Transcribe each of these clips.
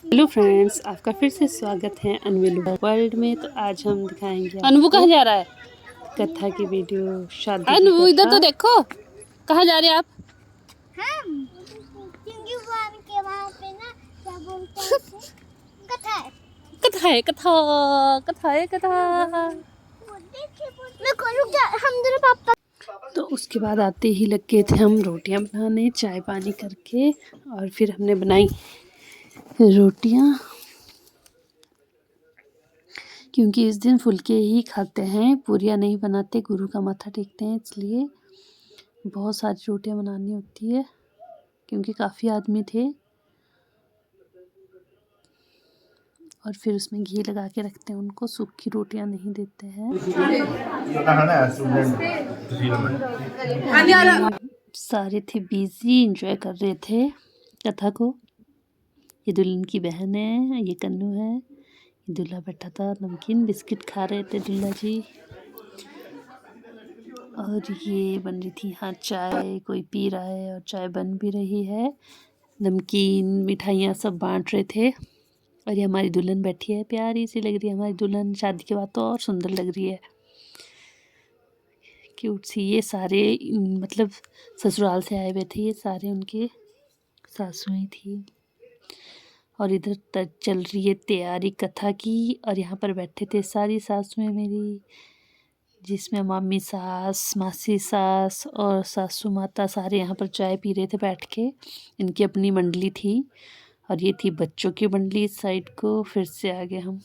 Hello friends, आपका फिर से स्वागत है अनविलु वर्ल्ड में। तो आज हम दिखाएंगे अनुभू कहाँ जा रहा है। कथा की वीडियो, शादी की अनुभू इधर कथा। तो देखो, कहाँ जा रहे हैं आप। हम क्योंकि वहाँ के वहाँ पे ना क्या बोलते हैं उसे? कथा है। कथा है, कथा कथा है, कथा। मैं करूँ क्या? हम दोनों पापा। तो उसके बाद आते ही लग गए थे हम रोटियां बनाने, चाय पानी करके। और फिर हमने बनाई रोटियां, क्योंकि इस दिन फुलके ही खाते हैं, पूरियां नहीं बनाते, गुरु का माथा टेकते हैं, इसलिए बहुत सारी रोटियां बनानी होती है, क्योंकि काफ़ी आदमी थे। और फिर उसमें घी लगा के रखते हैं उनको, सूखी रोटियां नहीं देते हैं। सारे थे बिजी, एंजॉय कर रहे थे कथा को। ये दुल्हन की बहन है, ये कन्नू है, ये दूल्हा बैठा था, नमकीन बिस्किट खा रहे थे दूल्हा जी। और ये बन रही थी यहाँ चाय, कोई पी रहा है और चाय बन भी रही है। नमकीन मिठाइयाँ सब बांट रहे थे। और ये हमारी दुल्हन बैठी है, प्यारी सी लग रही है हमारी दुल्हन, शादी के बाद तो और सुंदर लग रही है, क्यूट सी। ये सारे मतलब ससुराल से आए हुए थे, ये सारे उनके सासुएं थी। और इधर तक चल रही है तैयारी कथा की। और यहाँ पर बैठे थे सारी सासुएं मेरी, जिसमें मम्मी सास, मासी सास और सासू माता, सारे यहाँ पर चाय पी रहे थे बैठ के। इनकी अपनी मंडली थी। और ये थी बच्चों की मंडली इस साइड को। फिर से आगे हम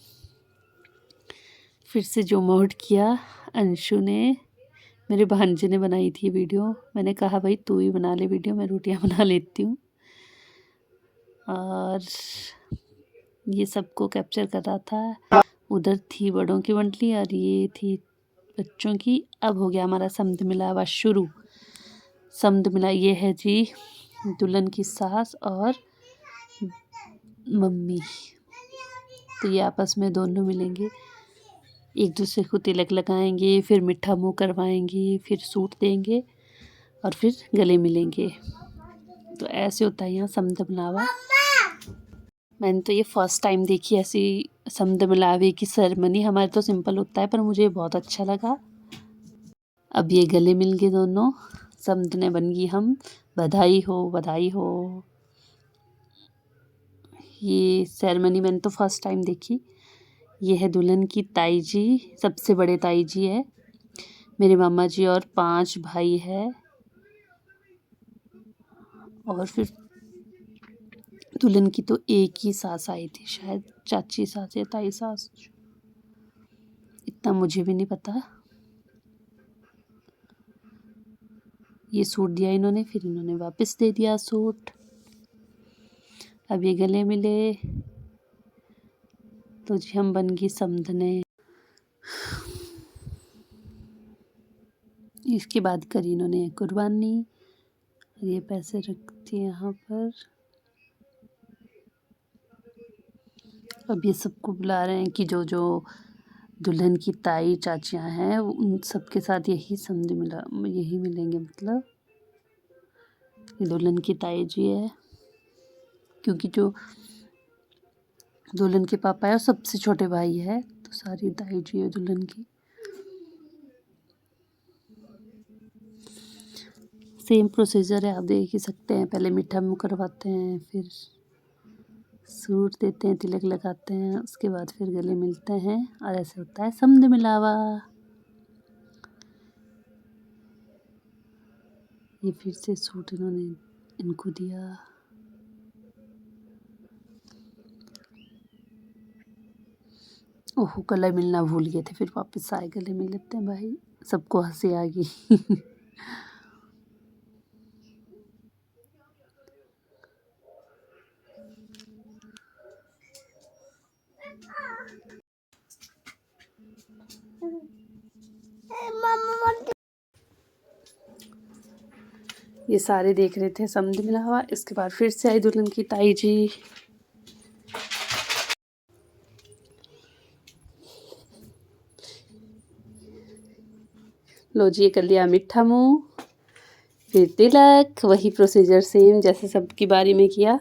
फिर से जो मोड किया, अंशु ने, मेरे भांजे ने बनाई थी वीडियो। मैंने कहा भाई तू ही बना ले वीडियो, मैं रोटियां बना लेती हूँ। और ये सबको कैप्चर कर रहा था। उधर थी बड़ों की मंडली और ये थी बच्चों की। अब हो गया हमारा समध मिलावा शुरू। समध मिला, ये है जी दुल्हन की सास और मम्मी। तो ये आपस में दोनों मिलेंगे, एक दूसरे को तिलक लगाएंगे, फिर मीठा मुँह करवाएंगे, फिर सूट देंगे और फिर गले मिलेंगे। तो ऐसे होता है यहाँ समध मिलावा। मैंने तो ये फर्स्ट टाइम देखी ऐसी समध मिलावे की सेरेमनी। हमारे तो सिंपल होता है, पर मुझे बहुत अच्छा लगा। अब ये गले मिल गए दोनों, समधने बन गई हम। बधाई हो, बधाई हो। ये सेरेमनी मैंने तो फर्स्ट टाइम देखी। ये है दुल्हन की ताई जी, सबसे बड़े ताई जी है, मेरे मामा जी, और 5 भाई है। और फिर दुल्हन की तो एक ही सास आई थी, शायद चाची सास या ताई सास, इतना मुझे भी नहीं पता। ये सूट दिया इन्होंने, फिर इन्होंने वापस दे दिया सूट। अब ये गले मिले, तो जी हम बन गई समधने। इसके बाद करी इन्होंने कुर्बानी। ये पैसे रखती है यहाँ पर। अब ये सबको बुला रहे हैं कि जो जो दुल्हन की ताई चाचियाँ हैं उन सबके साथ यही समझ मिला, यही मिलेंगे। मतलब ये दुल्हन की ताई जी है, क्योंकि जो दुल्हन के पापा है और सबसे छोटे भाई है, तो सारी ताई जी है दुल्हन की। सेम प्रोसीजर है, आप देख ही सकते हैं। पहले मीठा मुँह करवाते हैं, फिर सूट देते हैं, तिलक लगाते हैं, उसके बाद फिर गले मिलते हैं। और ऐसे होता है समध मिलावा। ये फिर से सूट इन्होंने इनको दिया। ओह, गले मिलना भूल गए थे, फिर वापस आए, गले मिल लेते हैं भाई। सबको हंसी आ गई। ये सारे देख रहे थे समध मिला हुआ। इसके बाद फिर से आई दुल्हन की ताई जी। लो जी, ये कर लिया मीठा मुँह, फिर तिलक, वही प्रोसीजर सेम जैसे सबकी बारी में किया।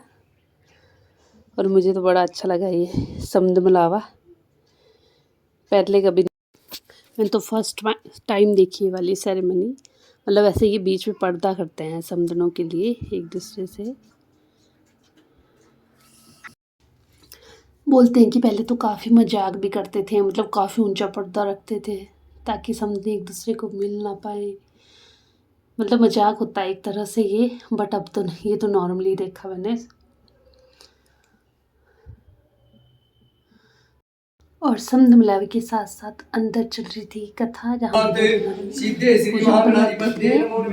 और मुझे तो बड़ा अच्छा लगा ये समुद्र मिलावा, पहले कभी मैंने तो फर्स्ट टाइम देखी ये वाली सेरेमनी। मतलब ऐसे ये बीच में पर्दा करते हैं समझनों के लिए एक दूसरे से। बोलते हैं कि पहले तो काफ़ी मजाक भी करते थे, मतलब काफ़ी ऊंचा पर्दा रखते थे ताकि समझने एक दूसरे को मिल ना पाए। मतलब मजाक होता है एक तरह से ये, बट अब तो नहीं, ये तो नॉर्मली देखा मैंने। और समुद्र मिलावे के साथ साथ अंदर चल रही थी कथा, जहाँ पूजन बनाते थे और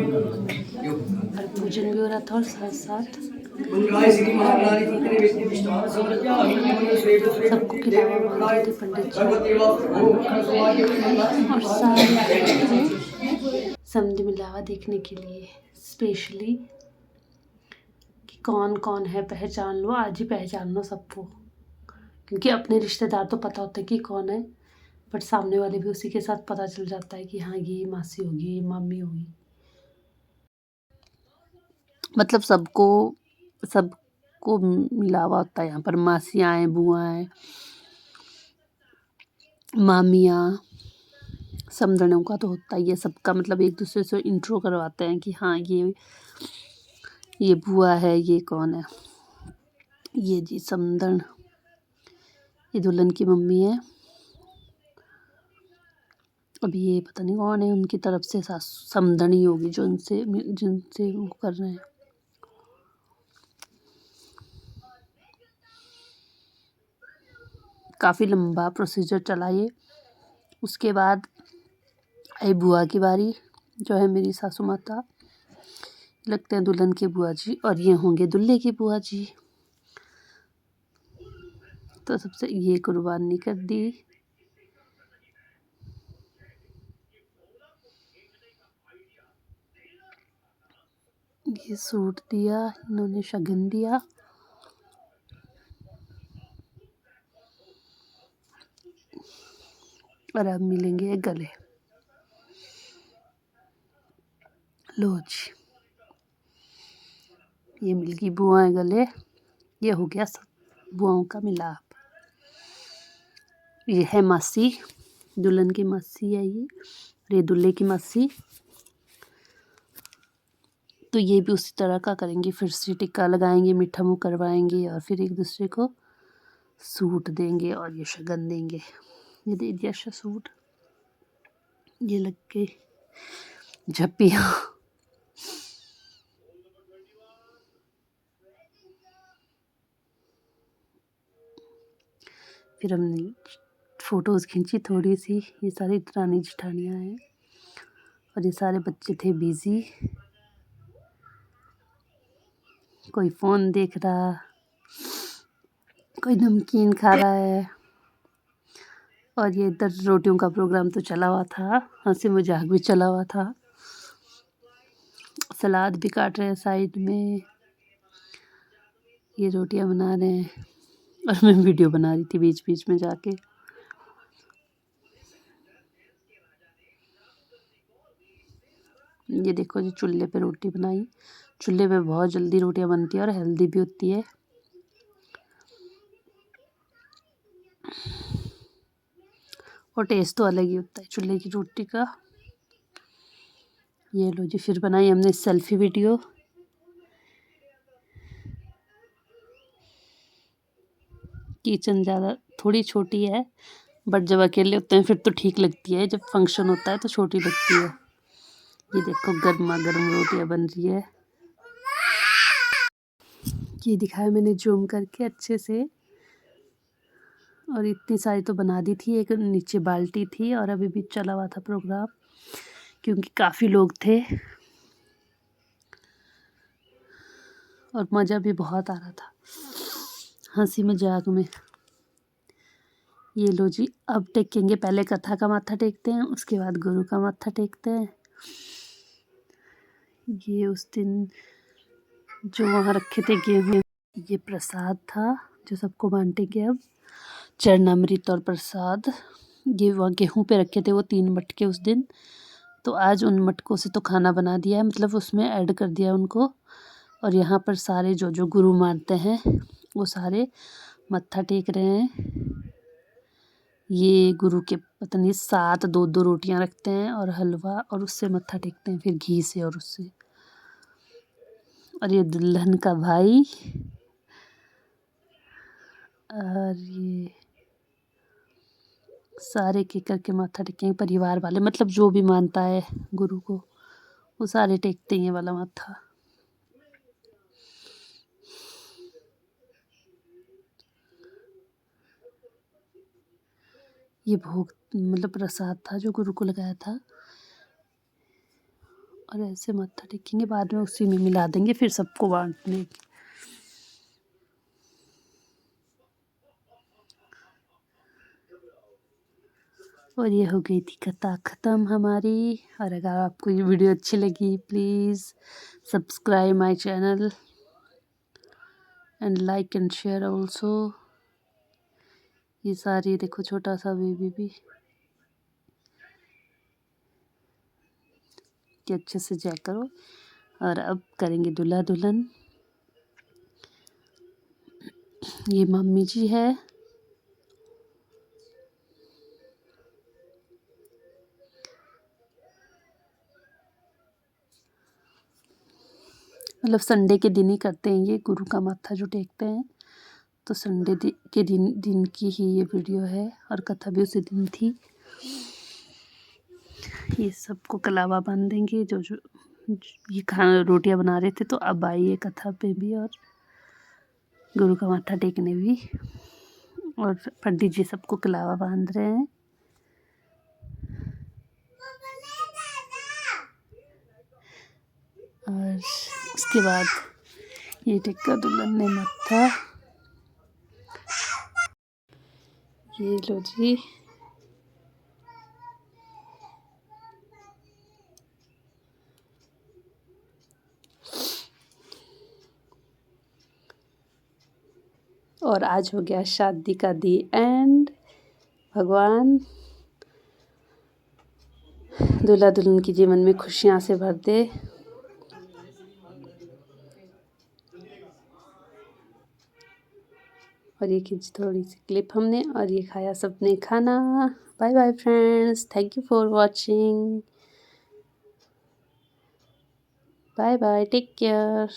पूजन भी हो रहा था और साथ साथ सबको खिलावा बोल रहे थे पंडित जी। और सारे समुद्र मिलावा देखने के लिए स्पेशली कि कौन कौन है, पहचान लो, आज ही पहचान लो सबको, क्योंकि अपने रिश्तेदार तो पता होते हैं कि कौन है, बट सामने वाले भी उसी के साथ पता चल जाता है कि हाँ ये मासी होगी, ये मम्मी होगी। मतलब सबको मिलावा होता है यहाँ पर, मासियाँ हैं, बुआ हैं, मामियाँ, समधनों का तो होता ही है सबका। मतलब एक दूसरे से इंट्रो करवाते हैं कि हाँ ये बुआ है, ये कौन है, ये जी समधन, ये दुल्हन की मम्मी है। अब ये पता नहीं कौन है, उनकी तरफ से सासू समधनी होगी जो जिनसे वो कर रहे हैं। काफ़ी लंबा प्रोसीजर चला ये। उसके बाद आई बुआ की बारी, जो है मेरी सासू माता, लगते हैं दुल्हन के बुआ जी, और ये होंगे दूल्हे की बुआ जी। तो सबसे ये कुर्बानी कर दी। ये सूट दिया, इन्होंने शगन दिया। और अब मिलेंगे गले। लो जी, ये मिल गई बुआएं गले। ये हो गया सब बुआओं का मिलाप। ये है मासी, दुल्हन की मासी है ये, और ये दूल्हे की मासी। तो ये भी उसी तरह का करेंगे, फिर से टिक्का लगाएंगे, मीठा मुँह करवाएंगे और फिर एक दूसरे को सूट देंगे और ये शगन देंगे। ये दे दिया सूट, ये लग के झप्पियाँ। फिर हमने फ़ोटोज़ खींची थोड़ी सी। ये सारी दरानी जेठानियाँ हैं और ये सारे बच्चे थे बिज़ी, कोई फ़ोन देख रहा, कोई नमकीन खा रहा है, और ये इधर रोटियों का प्रोग्राम तो चला हुआ था, हंसी मजाक भी चला हुआ था, सलाद भी काट रहे हैं साइड में, ये रोटियां बना रहे हैं और मैं वीडियो बना रही थी बीच बीच में जाके। ये देखो जी, चूल्हे पे रोटी बनाई। चूल्हे पे बहुत जल्दी रोटियां बनती है और हेल्दी भी होती है। और टेस्ट तो अलग ही होता है चूल्हे की रोटी का। ये लो जी, फिर बनाई हमने सेल्फी वीडियो। किचन ज़्यादा थोड़ी छोटी है, बट जब अकेले होते हैं फिर तो ठीक लगती है, जब फंक्शन होता है तो छोटी लगती है। ये देखो गर्मा गर्म रोटियां बन रही है। ये दिखाया मैंने जूम करके अच्छे से। और इतनी सारी तो बना दी थी, एक नीचे बाल्टी थी और अभी भी चला हुआ था प्रोग्राम, क्योंकि काफ़ी लोग थे और मज़ा भी बहुत आ रहा था, हंसी मजाक में। ये लो जी, अब टेकेंगे, पहले कथा का माथा टेकते हैं, उसके बाद गुरु का माथा टेकते हैं। ये उस दिन जो वहाँ रखे थे गेहूँ, ये प्रसाद था जो सबको बांटेंगे अब, चरणामृत और प्रसाद। ये वहाँ गेहूँ पे रखे थे वो 3 मटके उस दिन, तो आज उन मटकों से तो खाना बना दिया है, मतलब उसमें ऐड कर दिया उनको। और यहाँ पर सारे जो जो गुरु मानते हैं वो सारे मत्था टेक रहे हैं। ये गुरु के पता नहीं 7 2-2 रोटियां रखते हैं और हलवा, और उससे मत्था टेकते हैं फिर घी से और उससे। और ये दुल्हन का भाई और ये सारे के करके माथा टेकेंगे परिवार वाले, मतलब जो भी मानता है गुरु को वो सारे टेकते हैं ये वाला माथा। ये भोग मतलब प्रसाद था जो गुरु को लगाया था, और ऐसे मत्था टेकेंगे, बाद में उसी में मिला देंगे, फिर सबको बांट देंगे। और ये हो गई थी कथा ख़त्म हमारी। और अगर आपको ये वीडियो अच्छी लगी please subscribe my channel and like and share also. ये सारी देखो छोटा सा बेबी भी कि अच्छे से जय करो। और अब करेंगे दूल्हा दुल्हन। ये मम्मी जी है, मतलब संडे के दिन ही करते हैं ये गुरु का माथा जो टेकते हैं, तो संडे के दिन की ही ये वीडियो है, और कथा भी उसी दिन थी। ये सबको कलावा बांध देंगे जो ये खाना रोटियां बना रहे थे, तो अब आई है कथा पे भी और गुरु का माथा टेकने भी, और पंडित जी सबको कलावा बांध रहे हैं। और उसके बाद ये टेका दुल्हन ने माथा। ये लो जी, और आज हो गया शादी का दी एंड। भगवान दूल्हा दुल्हन के जीवन में खुशियाँ से भर दे। और ये खींची थोड़ी सी क्लिप हमने, और ये खाया सबने खाना। Bye bye friends, thank you for watching. Bye bye, take care.